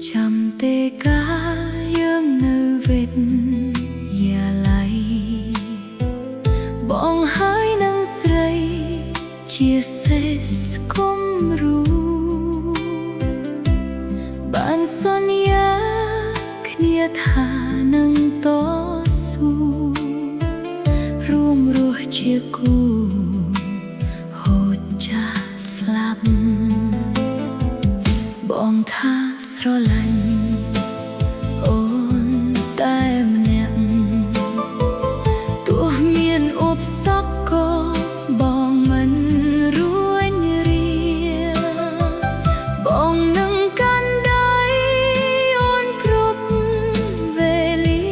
ចាំទេកាយើងនៅវិទ្យាល័យបងហើយនឹងស្រីជាសេះស្គមរូបានសន្យាគ្នាថានឹងតស៊ូរួមរស់ជាគូហូចចាស់ស្លាប់បងថាស្រឡាញ់អូនតែម្នាក់ទោះមានឧបសគ្គក៏បងមិនរួញរាបងនឹងកាន់ដៃអូនគ្រប់វេលា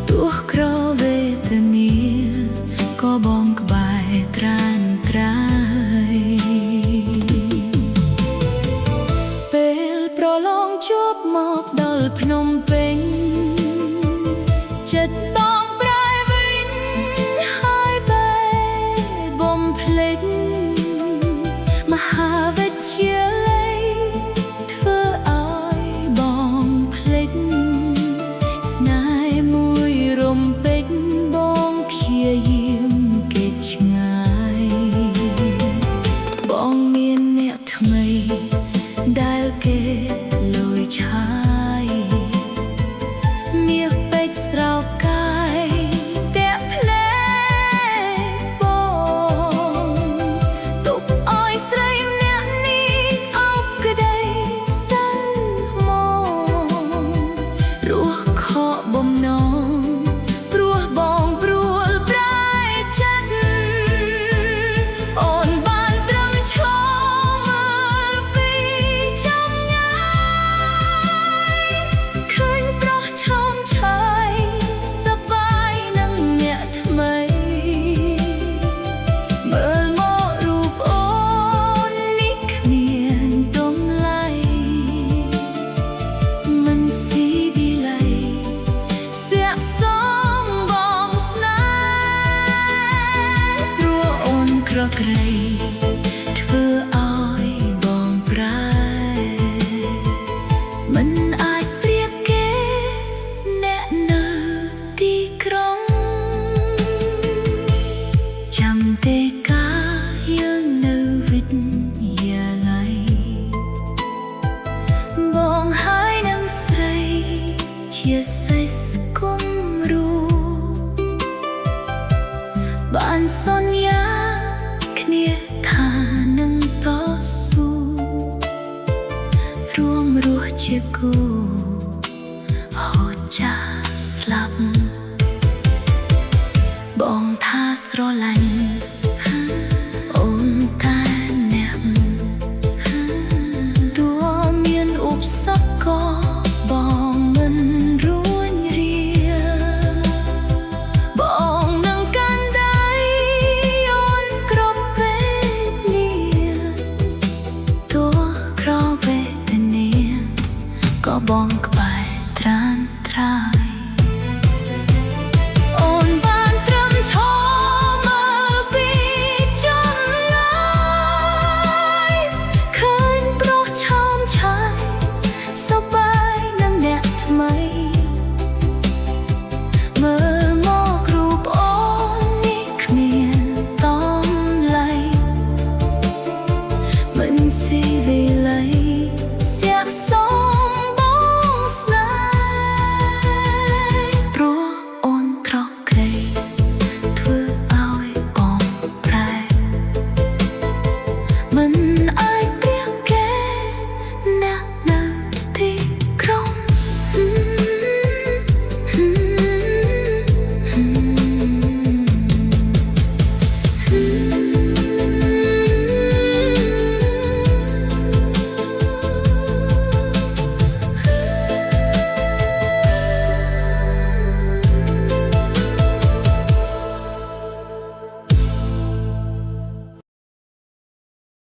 ទោះក្រវេទនាក៏បងក្បែរត្រានត្រាយប្រឡងជួបមកដល់ភ្នំពេញចិត្តបងប្រែវិញហើយបែបំភ្លេចមហាវិទ្យាល័យធ្វើឲ្យបងភ្លេចស្នេហ៍មួយរំពេចបងព្យាយាមគេឆ្ងាយបងមានអ្នកថ្មីដែលគេលួយឆាយមាសពេជ្រស្រោបកាយតែភ្លែបងទុកឲ្យស្រីម្នាក់នេះអោបក្ដីសៅមករស់ខកបំណងព្រោះបងព្រួលប្រែចិត្តអូនបានត្រឹមឈរមើលពីចំងាយឃើញប្រុសឆោមឆាយសប្បាយនឹងអ្នកថ្មីមើលមករូបអូននេះគ្មានតម្លៃមិនស៊ីវិល័យសាកសមបងស្នេហ៍ព្រោះអូនក្រក្រៃធ្វើឲ្យបងប្រែមិនអាចប្រៀបគេអ្នកនៅទីក្រុងចាំទេកាយើងនៅវិទ្យាល័យបងហើយនឹងស្រីជាសេះស្គមរូបានសន្យាគ្នាថានឹងតស៊ូរួមរស់ជាគូ